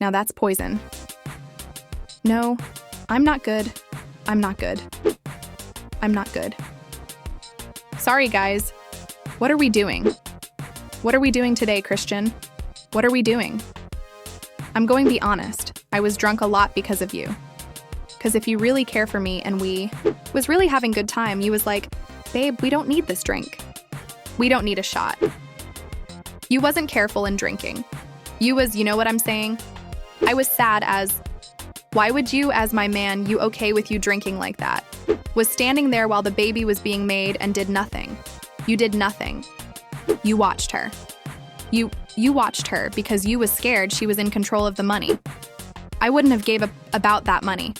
Now that's poison. No, I'm not good. I'm not good. I'm not good. Sorry, guys. What are we doing? What are we doing today, Christian? What are we doing? I'm going to be honest. I was drunk a lot because of you. Because if you really care for me and we was really having good time, you was like, babe, we don't need this drink. We don't need a shot. You wasn't careful in drinking. You was, you know what I'm saying? I was sad as, why would you, as my man, you okay with you drinking like that? Was standing there while the baby was being made and did nothing. You did nothing. You watched her. You watched her because you was scared she was in control of the money. I wouldn't have gave up about that money.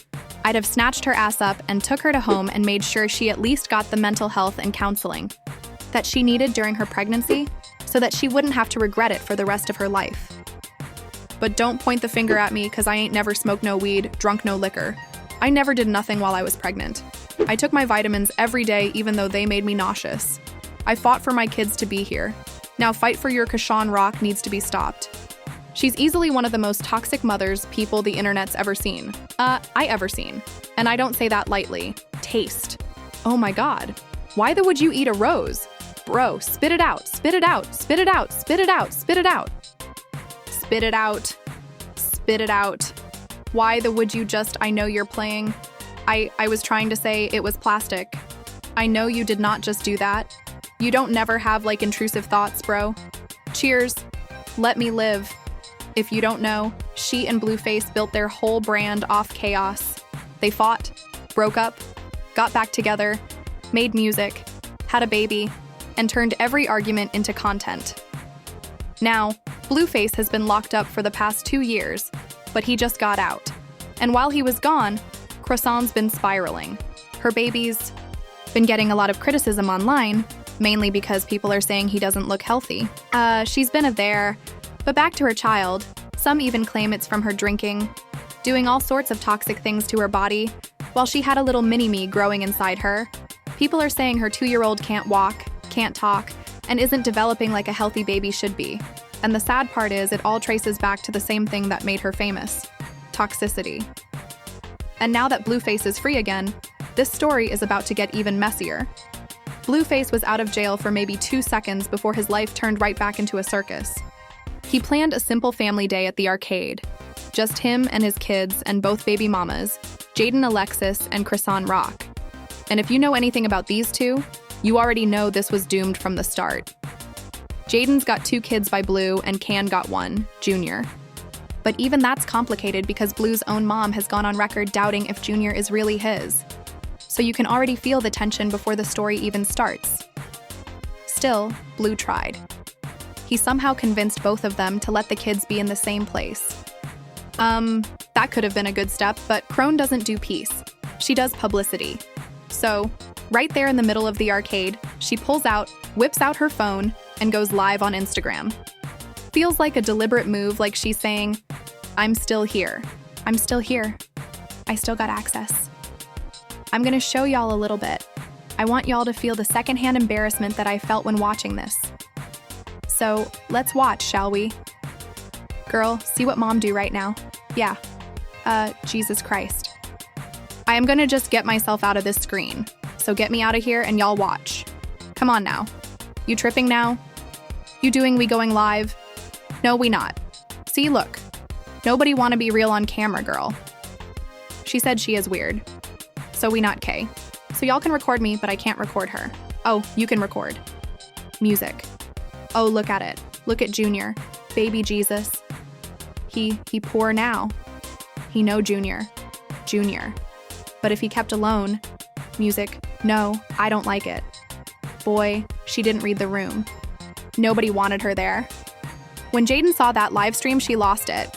I'd have snatched her ass up and took her to home and made sure she at least got the mental health and counseling that she needed during her pregnancy so that she wouldn't have to regret it for the rest of her life. But don't point the finger at me because I ain't never smoked no weed, drunk no liquor. I never did nothing while I was pregnant. I took my vitamins every day even though they made me nauseous. I fought for my kids to be here. Now fight for your Chrisean Rock needs to be stopped. She's easily one of the most toxic mothers people the internet's ever seen. I ever seen. And I don't say that lightly. Taste. Oh my God. Why the would you eat a rose? Bro, spit it out, spit it out, spit it out, spit it out, spit it out. Spit it out. Spit it out. Why the would you just, I know you're playing. I was trying to say it was plastic. I know you did not just do that. You don't never have like intrusive thoughts, bro. Cheers. Let me live. If you don't know, she and Blueface built their whole brand off chaos. They fought, broke up, got back together, made music, had a baby, and turned every argument into content. Now, Blueface has been locked up for the past 2 years, but he just got out. And while he was gone, Chrisean's been spiraling. Her baby's been getting a lot of criticism online, mainly because people are saying he doesn't look healthy. She's been a there. But back to her child, some even claim it's from her drinking, doing all sorts of toxic things to her body, while she had a little mini-me growing inside her. People are saying her 2-year-old can't walk, can't talk, and isn't developing like a healthy baby should be. And the sad part is it all traces back to the same thing that made her famous: toxicity. And now that Blueface is free again, this story is about to get even messier. Blueface was out of jail for maybe 2 seconds before his life turned right back into a circus. He planned a simple family day at the arcade. Just him and his kids and both baby mamas, Jaden Alexis and Chrisean Rock. And if you know anything about these two, you already know this was doomed from the start. Jaden's got 2 kids by Blue and Can got 1, Junior. But even that's complicated because Blue's own mom has gone on record doubting if Junior is really his. So you can already feel the tension before the story even starts. Still, Blue tried. He somehow convinced both of them to let the kids be in the same place. That could have been a good step, but Crone doesn't do peace. She does publicity. So, right there in the middle of the arcade, she pulls out, whips out her phone, and goes live on Instagram. Feels like a deliberate move, like she's saying, I'm still here. I'm still here. I still got access. I'm gonna show y'all a little bit. I want y'all to feel the secondhand embarrassment that I felt when watching this. So, let's watch, shall we? Girl, see what mom do right now? Yeah. Jesus Christ. I am gonna just get myself out of this screen. So get me out of here and y'all watch. Come on now. You tripping now? You doing we going live? No, we not. See, look. Nobody wanna be real on camera, girl. She said she is weird. So we not K. So y'all can record me, but I can't record her. Oh, you can record. Music. Oh, look at it. Look at Junior. Baby Jesus. He poor now. He no Junior. Junior. But if he kept alone, music, no, I don't like it. Boy, she didn't read the room. Nobody wanted her there. When Jaden saw that live stream, she lost it.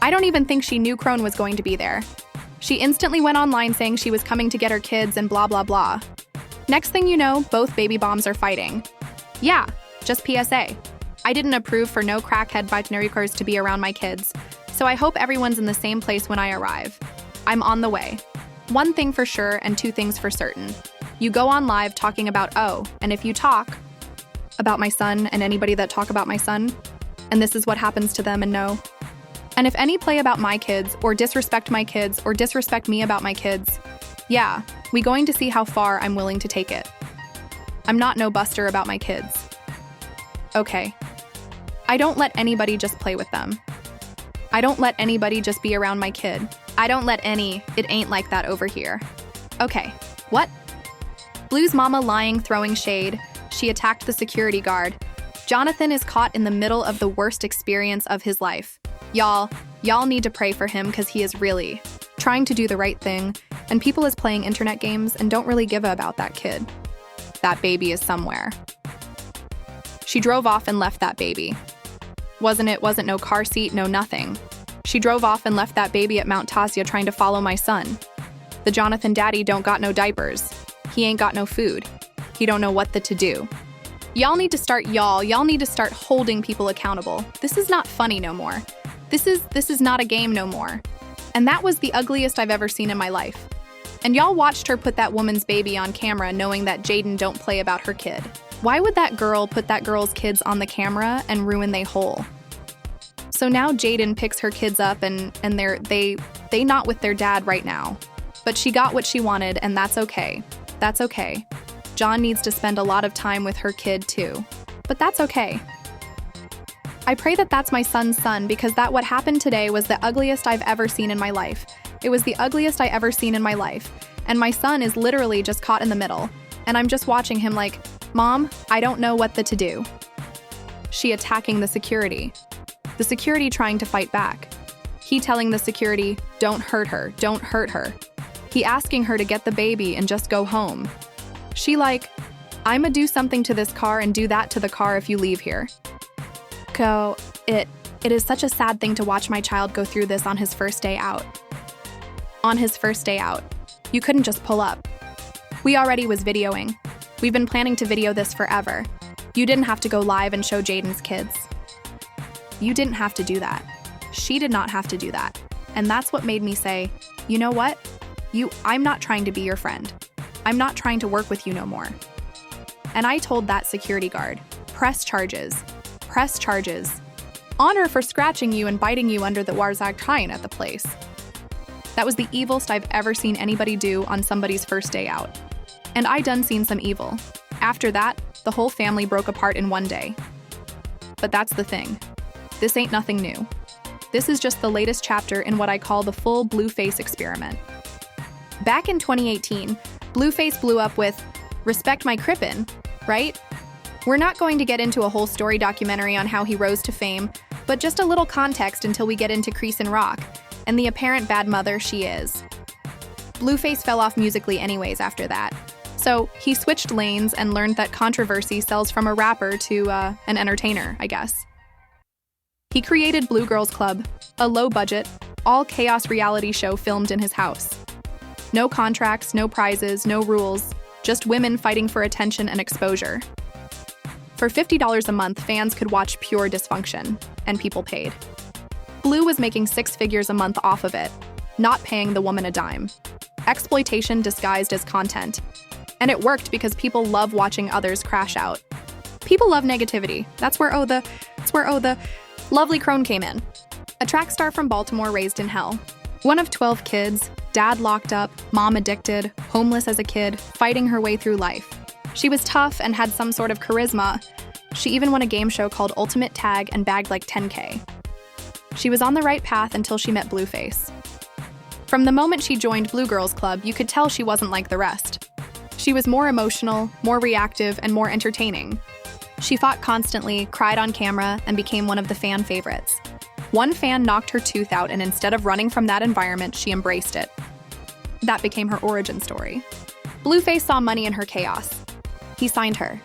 I don't even think she knew Crone was going to be there. She instantly went online saying she was coming to get her kids and blah, blah, blah. Next thing you know, both baby bombs are fighting. Yeah, just PSA. I didn't approve for no crackhead binarycars to be around my kids, so I hope everyone's in the same place when I arrive. I'm on the way. One thing for sure and 2 things for certain. You go on live talking about and if you talk about my son and anybody that talk about my son, and this is what happens to them and And if any play about my kids, or disrespect my kids, or disrespect me about my kids, yeah, we going to see how far I'm willing to take it. I'm not no buster about my kids. Okay. I don't let anybody just play with them. I don't let anybody just be around my kid. I don't let any, it ain't like that over here. Okay, what? Blue's mama lying, throwing shade. She attacked the security guard. Jonathan is caught in the middle of the worst experience of his life. Y'all need to pray for him because he is really trying to do the right thing, and people is playing internet games and don't really give a about that kid. That baby is somewhere. She drove off and left that baby. Wasn't no car seat, no nothing. She drove off and left that baby at Mount Tasia trying to follow my son. The Jonathan daddy don't got no diapers. He ain't got no food. He don't know what to do. Y'all need to start holding people accountable. This is not funny no more. This is not a game no more. And that was the ugliest I've ever seen in my life. And y'all watched her put that woman's baby on camera knowing that Jaden don't play about her kid. Why would that girl put that girl's kids on the camera and ruin they whole? So now Jaden picks her kids up and they not with their dad right now. But she got what she wanted, and that's okay. That's okay. John needs to spend a lot of time with her kid too. But that's okay. I pray that that's my son's son, because that what happened today was the ugliest I've ever seen in my life. It was the ugliest I ever seen in my life. And my son is literally just caught in the middle. And I'm just watching him like, Mom, I don't know what to do. She attacking the security. The security trying to fight back. He telling the security, don't hurt her, don't hurt her. He asking her to get the baby and just go home. She like, I'ma do something to this car and do that to the car if you leave here. It is such a sad thing to watch my child go through this on his first day out. On his first day out. You couldn't just pull up. We already was videoing. We've been planning to video this forever. You didn't have to go live and show Jaden's kids. You didn't have to do that. She did not have to do that. And that's what made me say, you know what? I'm not trying to be your friend. I'm not trying to work with you no more. And I told that security guard, press charges. Press charges. Honor for scratching you and biting you under the Warzag trying at the place. That was the evilest I've ever seen anybody do on somebody's first day out. And I done seen some evil. After that, the whole family broke apart in one day. But that's the thing. This ain't nothing new. This is just the latest chapter in what I call the full Blueface experiment. Back in 2018, Blueface blew up with Respect My Crippin', right? We're not going to get into a whole story documentary on how he rose to fame, but just a little context until we get into Chrisean Rock and the apparent bad mother she is. Blueface fell off musically anyways after that. So he switched lanes and learned that controversy sells from a rapper to an entertainer, I guess. He created Blue Girls Club, a low-budget, all-chaos reality show filmed in his house. No contracts, no prizes, no rules, just women fighting for attention and exposure. For $50 a month, fans could watch pure dysfunction, and people paid. Blue was making 6 figures a month off of it, not paying the woman a dime. Exploitation disguised as content. And it worked because people love watching others crash out. People love negativity. That's where the lovely crone came in. A track star from Baltimore raised in hell. One of 12 kids, dad locked up, mom addicted, homeless as a kid, fighting her way through life. She was tough and had some sort of charisma. She even won a game show called Ultimate Tag and bagged like $10K. She was on the right path until she met Blueface. From the moment she joined Blue Girls Club, you could tell she wasn't like the rest. She was more emotional, more reactive, and more entertaining. She fought constantly, cried on camera, and became one of the fan favorites. One fan knocked her tooth out, and instead of running from that environment, she embraced it. That became her origin story. Blueface saw money in her chaos. He signed her.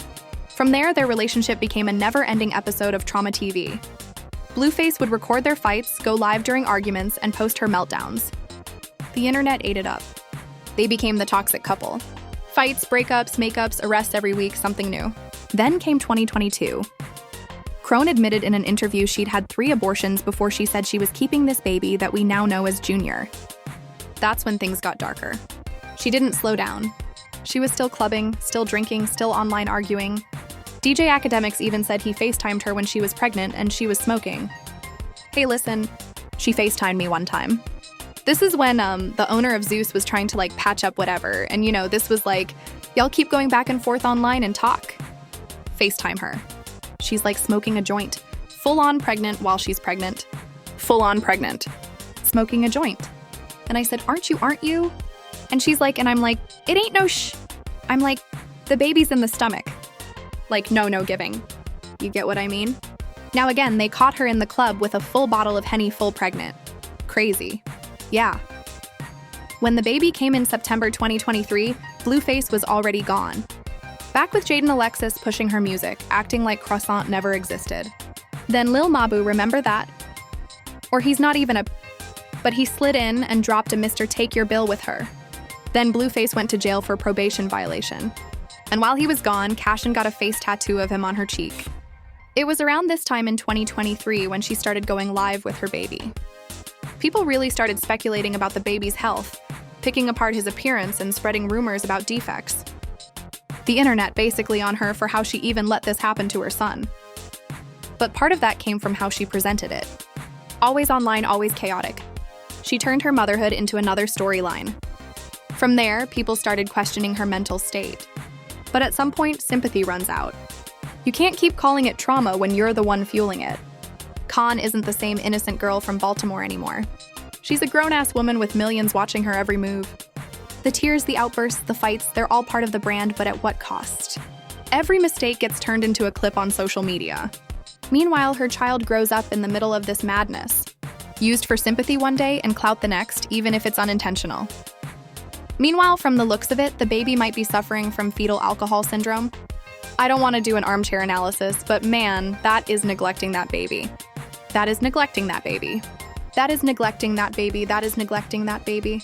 From there, their relationship became a never-ending episode of Trauma TV. Blueface would record their fights, go live during arguments, and post her meltdowns. The internet ate it up. They became the toxic couple. Fights, breakups, makeups, arrests every week, something new. Then came 2022. Crone admitted in an interview she'd had 3 abortions before she said she was keeping this baby that we now know as Junior. That's when things got darker. She didn't slow down. She was still clubbing, still drinking, still online arguing. DJ Academics even said he FaceTimed her when she was pregnant and she was smoking. Hey listen, She FaceTimed me one time. This is when the owner of Zeus was trying to like patch up whatever. And you know, this was like, y'all keep going back and forth online and talk. FaceTime her. She's like smoking a joint. Full on pregnant while she's pregnant. Full on pregnant. Smoking a joint. And I said, aren't you? And she's like, and I'm like, it ain't no shh. I'm like, the baby's in the stomach. Like, no giving. You get what I mean? Now again, they caught her in the club with a full bottle of Henny full pregnant. Crazy. Yeah. When the baby came in September 2023, Blueface was already gone. Back with Jade and Alexis pushing her music, acting like Croissant never existed. Then Lil Mabu, remember that? Or he's not even a... But he slid in and dropped a Mr. Take Your Bill with her. Then Blueface went to jail for probation violation. And while he was gone, Cashin got a face tattoo of him on her cheek. It was around this time in 2023 when she started going live with her baby. People really started speculating about the baby's health, picking apart his appearance and spreading rumors about defects. The internet basically on her for how she even let this happen to her son. But part of that came from how she presented it. Always online, always chaotic. She turned her motherhood into another storyline. From there, people started questioning her mental state. But at some point, sympathy runs out. You can't keep calling it trauma when you're the one fueling it. Khan isn't the same innocent girl from Baltimore anymore. She's a grown-ass woman with millions watching her every move. The tears, the outbursts, the fights, they're all part of the brand, but at what cost? Every mistake gets turned into a clip on social media. Meanwhile, her child grows up in the middle of this madness, used for sympathy one day and clout the next, even if it's unintentional. Meanwhile, from the looks of it, the baby might be suffering from fetal alcohol syndrome. I don't want to do an armchair analysis, but man, that is neglecting that baby. That is neglecting that baby. That is neglecting that baby. That is neglecting that baby.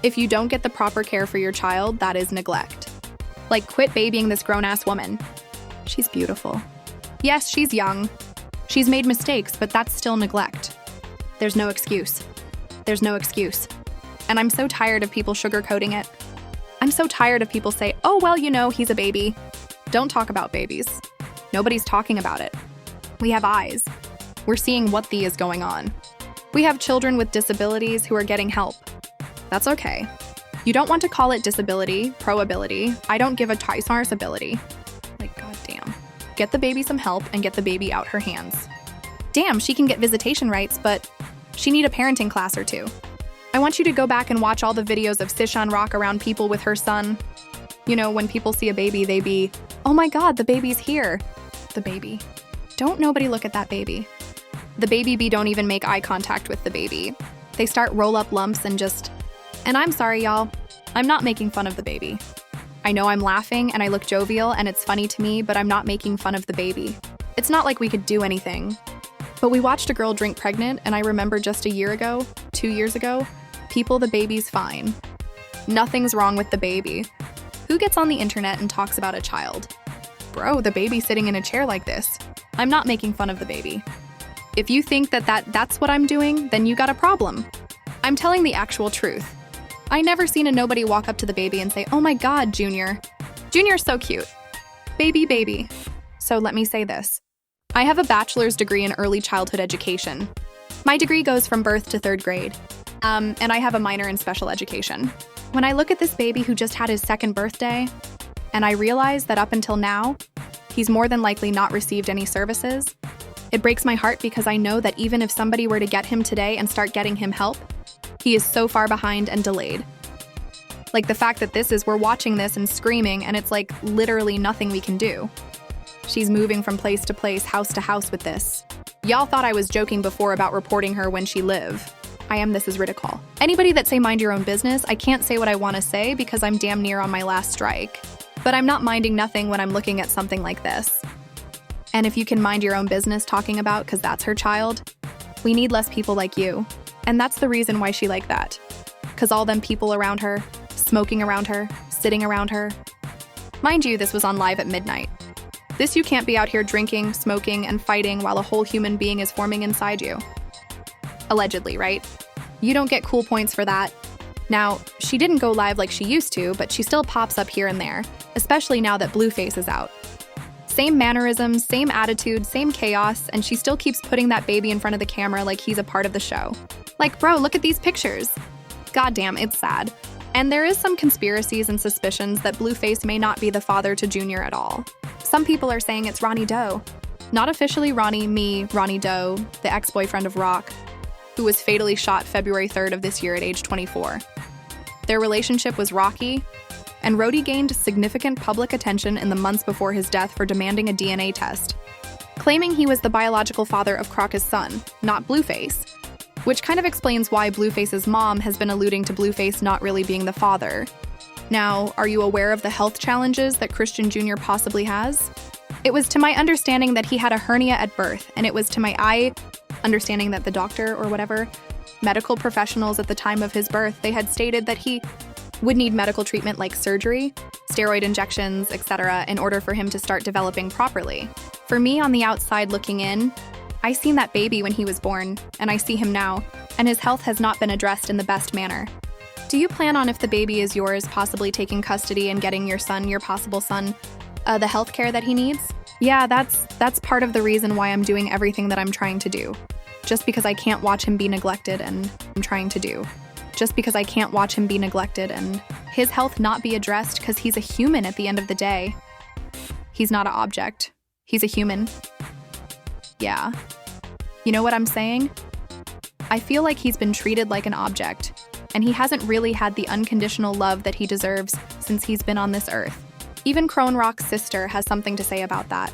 If you don't get the proper care for your child, that is neglect. Like, quit babying this grown-ass woman. She's beautiful. Yes, she's young. She's made mistakes, but that's still neglect. There's no excuse. There's no excuse. And I'm so tired of people sugarcoating it. I'm so tired of people say, oh, well, you know, he's a baby. Don't talk about babies. Nobody's talking about it. We have eyes. We're seeing what is going on. We have children with disabilities who are getting help. That's okay. You don't want to call it disability, pro-ability. I don't give a Tysar's ability. Like, goddamn. Get the baby some help and get the baby out her hands. Damn, she can get visitation rights, but she need a parenting class or two. I want you to go back and watch all the videos of Chrisean Rock around people with her son. You know, when people see a baby, they be, oh my God, the baby's here. The baby. Don't nobody look at that baby. The baby bee don't even make eye contact with the baby. They start roll up lumps and just, and I'm sorry, y'all. I'm not making fun of the baby. I know I'm laughing and I look jovial and it's funny to me, but I'm not making fun of the baby. It's not like we could do anything. But we watched a girl drink pregnant and I remember just a year ago, 2 years ago, the baby's fine. Nothing's wrong with the baby. Who gets on the internet and talks about a child? Bro, the baby's sitting in a chair like this. I'm not making fun of the baby. If you think that's what I'm doing, then you got a problem. I'm telling the actual truth. I never seen a nobody walk up to the baby and say, oh my God, Junior. Junior's so cute. Baby. So let me say this. I have a bachelor's degree in early childhood education. My degree goes from birth to 3rd grade. And I have a minor in special education. When I look at this baby who just had his 2nd birthday, and I realize that up until now, he's more than likely not received any services, it breaks my heart because I know that even if somebody were to get him today and start getting him help, he is so far behind and delayed. Like the fact that we're watching this and screaming and it's like literally nothing we can do. She's moving from place to place, house to house with this. Y'all thought I was joking before about reporting her when she live. This is ridicule. Anybody that say mind your own business, I can't say what I want to say because I'm damn near on my last strike. But I'm not minding nothing when I'm looking at something like this. And if you can mind your own business talking about because that's her child, we need less people like you. And that's the reason why she like that. Because all them people around her, smoking around her, sitting around her. Mind you, this was on live at midnight. This you can't be out here drinking, smoking, and fighting while a whole human being is forming inside you. Allegedly, right? You don't get cool points for that. Now, she didn't go live like she used to, but she still pops up here and there, especially now that Blueface is out. Same mannerisms, same attitude, same chaos, and she still keeps putting that baby in front of the camera like he's a part of the show. Like, bro, look at these pictures. Goddamn, it's sad. And there is some conspiracies and suspicions that Blueface may not be the father to Junior at all. Some people are saying it's Ronnie Doe. Not officially Ronnie Doe, the ex-boyfriend of Rock, who was fatally shot February 3rd of this year at age 24. Their relationship was rocky, and Rhodey gained significant public attention in the months before his death for demanding a DNA test, claiming he was the biological father of Croc's son, not Blueface, which kind of explains why Blueface's mom has been alluding to Blueface not really being the father. Now, are you aware of the health challenges that Christian Jr. possibly has? It was to my understanding that he had a hernia at birth, and it was to my understanding that the doctor or whatever, medical professionals at the time of his birth, they had stated that he would need medical treatment like surgery, steroid injections, etc., in order for him to start developing properly. For me, on the outside looking in, I seen that baby when he was born, and I see him now, and his health has not been addressed in the best manner. Do you plan on, if the baby is yours, possibly taking custody and getting your son, your possible son, the health care that he needs? Yeah, that's part of the reason why I'm doing everything that I'm trying to do. Just because I can't watch him be neglected, and I'm trying to do. Just because I can't watch him be neglected and his health not be addressed, because he's a human at the end of the day. He's not an object. He's a human. Yeah. You know what I'm saying? I feel like he's been treated like an object, and he hasn't really had the unconditional love that he deserves since he's been on this earth. Even Chrisean Rock's sister has something to say about that.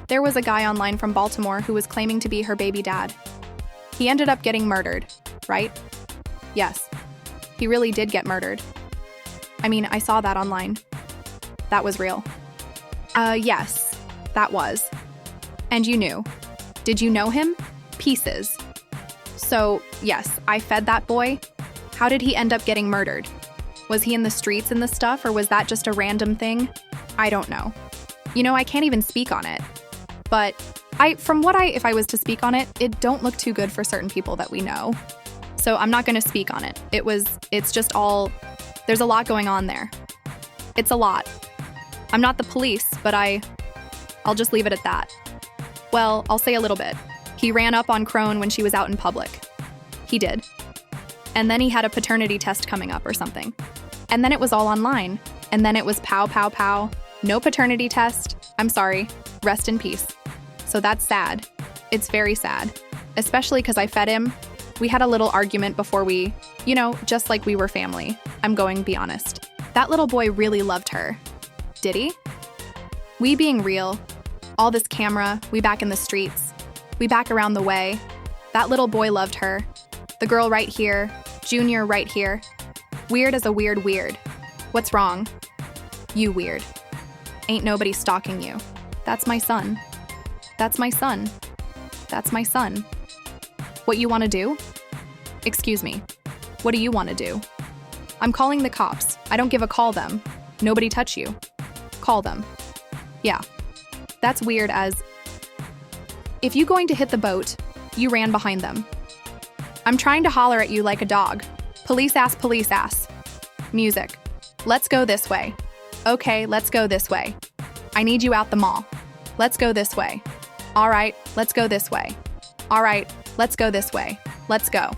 There was a guy online from Baltimore who was claiming to be her baby dad. He ended up getting murdered, right? Yes, he really did get murdered. I mean, I saw that online. That was real. Yes, that was. And you knew. Did you know him? Pieces. So, yes, I fed that boy. How did he end up getting murdered? Was he in the streets and the stuff, or was that just a random thing? I don't know. You know, I can't even speak on it. But if I was to speak on it, it don't look too good for certain people that we know. So I'm not gonna speak on it. It's just all, there's a lot going on there. It's a lot. I'm not the police, but I'll just leave it at that. Well, I'll say a little bit. He ran up on Chrisean when she was out in public. He did. And then he had a paternity test coming up or something. And then it was all online. And then it was pow, pow, pow. No paternity test. I'm sorry. Rest in peace. So that's sad. It's very sad. Especially because I fed him. We had a little argument before we, just like we were family. I'm going to be honest. That little boy really loved her. Did he? We being real. All this camera, we back in the streets. We back around the way. That little boy loved her. The girl right here. Junior right here. Weird as a weird. What's wrong? You weird. Ain't nobody stalking you. That's my son. That's my son. That's my son. What you want to do? Excuse me. What do you want to do? I'm calling the cops. I don't give a call them. Nobody touch you. Call them. Yeah. That's weird as... If you going to hit the boat, you ran behind them. I'm trying to holler at you like a dog. Police ass. Music. Let's go this way. Okay, let's go this way. I need you out the mall. Let's go this way. All right, let's go this way. All right, let's go this way. Let's go.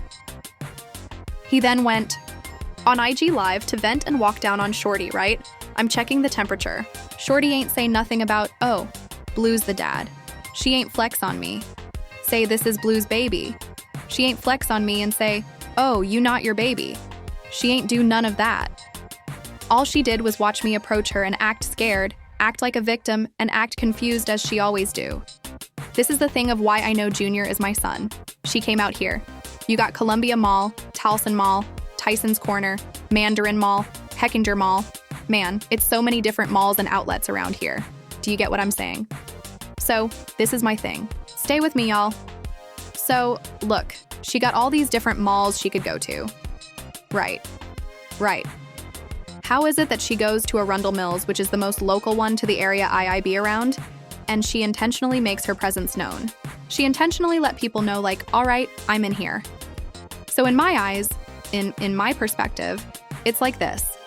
He then went on IG Live to vent and walk down on Shorty, right? I'm checking the temperature. Shorty ain't say nothing about, oh, Blue's the dad. She ain't flex on me. Say this is Blue's baby. She ain't flex on me and say, oh, you not your baby. She ain't do none of that. All she did was watch me approach her and act scared, act like a victim, and act confused as she always do. This is the thing of why I know Junior is my son. She came out here. You got Columbia Mall, Towson Mall, Tyson's Corner, Mandarin Mall, Heckinger Mall. Man, it's so many different malls and outlets around here. Do you get what I'm saying? So, this is my thing. Stay with me, y'all. So, look, she got all these different malls she could go to. Right. How is it that she goes to Arundel Mills, which is the most local one to the area I be around, and she intentionally makes her presence known? She intentionally let people know, like, all right, I'm in here. So in my eyes, in my perspective, it's like this.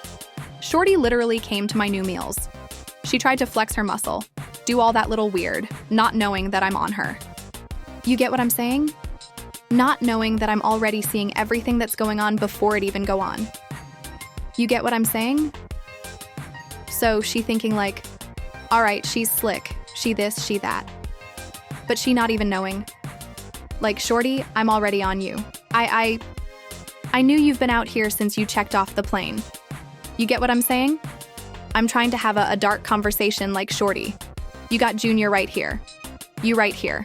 Shorty literally came to my new meals. She tried to flex her muscle. do all that little weird, not knowing that I'm on her. You get what I'm saying? Not knowing that I'm already seeing everything that's going on before it even go on. You get what I'm saying? So she thinking like, all right, she's slick, she this, she that. But she not even knowing. Like, shorty, I'm already on you. I knew you've been out here since you checked off the plane. You get what I'm saying? I'm trying to have a dark conversation like shorty. You got Junior right here. You right here.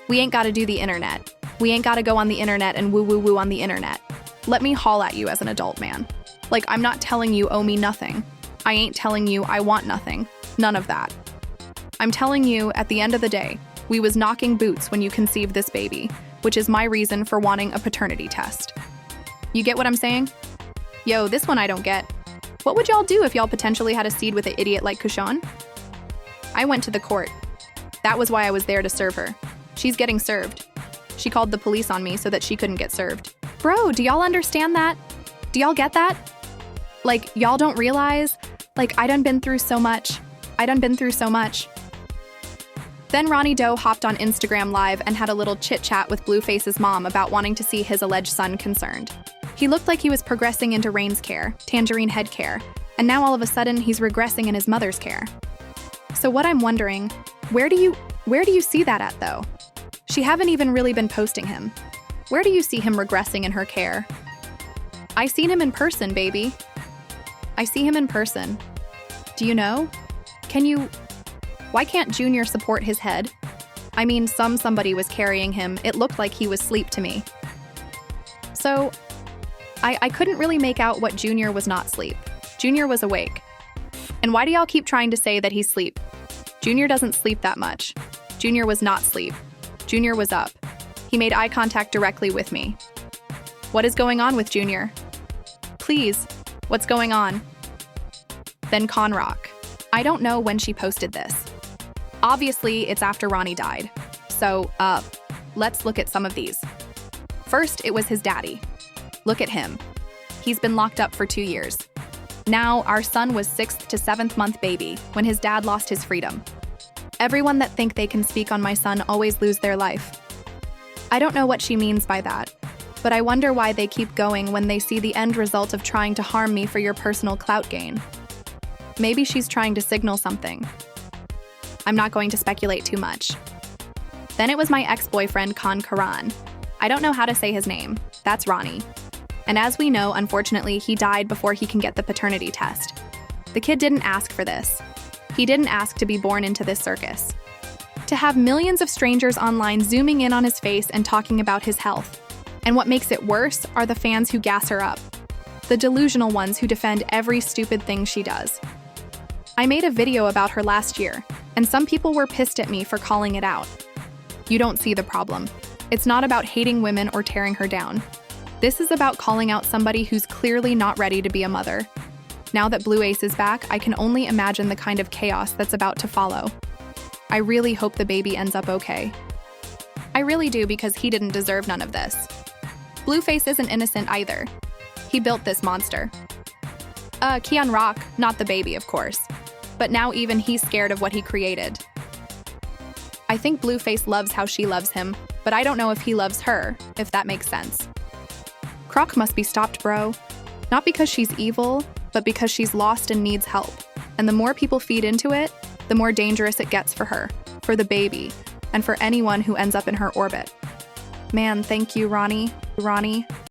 We ain't gotta do the internet. We ain't gotta go on the internet and woo-woo-woo on the internet. Let me haul at you as an adult man. Like, I'm not telling you owe me nothing. I ain't telling you I want nothing. None of that. I'm telling you, at the end of the day, we was knocking boots when you conceived this baby, which is my reason for wanting a paternity test. You get what I'm saying? Yo, this one I don't get. What would y'all do if y'all potentially had a seed with an idiot like Chrisean? I went to the court. That was why I was there to serve her. She's getting served. She called the police on me so that she couldn't get served. Bro, do y'all understand that? Do y'all get that? Like, y'all don't realize? Like, I done been through so much. Then Ronnie Doe hopped on Instagram Live and had a little chit-chat with Blueface's mom about wanting to see his alleged son concerned. He looked like he was progressing into Rain's care, Tangerine head care, and now all of a sudden he's regressing in his mother's care. So what I'm wondering, where do you see that at though? She haven't even really been posting him. Where do you see him regressing in her care? I seen him in person, baby. I see him in person. Do you know? Why can't Junior support his head? I mean, somebody was carrying him. It looked like he was asleep to me. So, I couldn't really make out what Junior was not asleep. Junior was awake. And why do y'all keep trying to say that he's asleep? Junior doesn't sleep that much. Junior was not asleep. Junior was up. He made eye contact directly with me. What is going on with Junior? Please, what's going on? Then Chrisean Rock. I don't know when she posted this. Obviously, it's after Ronnie died. So, let's look at some of these. First, it was his daddy. Look at him. He's been locked up for 2 years. Now, our son was 6th to 7th month baby when his dad lost his freedom. Everyone that think they can speak on my son always lose their life. I don't know what she means by that, but I wonder why they keep going when they see the end result of trying to harm me for your personal clout gain. Maybe she's trying to signal something. I'm not going to speculate too much. Then it was my ex-boyfriend, Chrisean. I don't know how to say his name. That's Ronnie. And as we know, unfortunately, he died before he can get the paternity test. The kid didn't ask for this. He didn't ask to be born into this circus. To have millions of strangers online zooming in on his face and talking about his health. And what makes it worse are the fans who gas her up. The delusional ones who defend every stupid thing she does. I made a video about her last year, and some people were pissed at me for calling it out. You don't see the problem. It's not about hating women or tearing her down. This is about calling out somebody who's clearly not ready to be a mother. Now that Blue Ace is back, I can only imagine the kind of chaos that's about to follow. I really hope the baby ends up okay. I really do, because he didn't deserve none of this. Blueface isn't innocent either. He built this monster. Chrisean Rock, not the baby, of course. But now even he's scared of what he created. I think Blueface loves how she loves him, but I don't know if he loves her, if that makes sense. Croc must be stopped, bro. Not because she's evil, but because she's lost and needs help. And the more people feed into it, the more dangerous it gets for her, for the baby, and for anyone who ends up in her orbit. Man, thank you, Ronnie.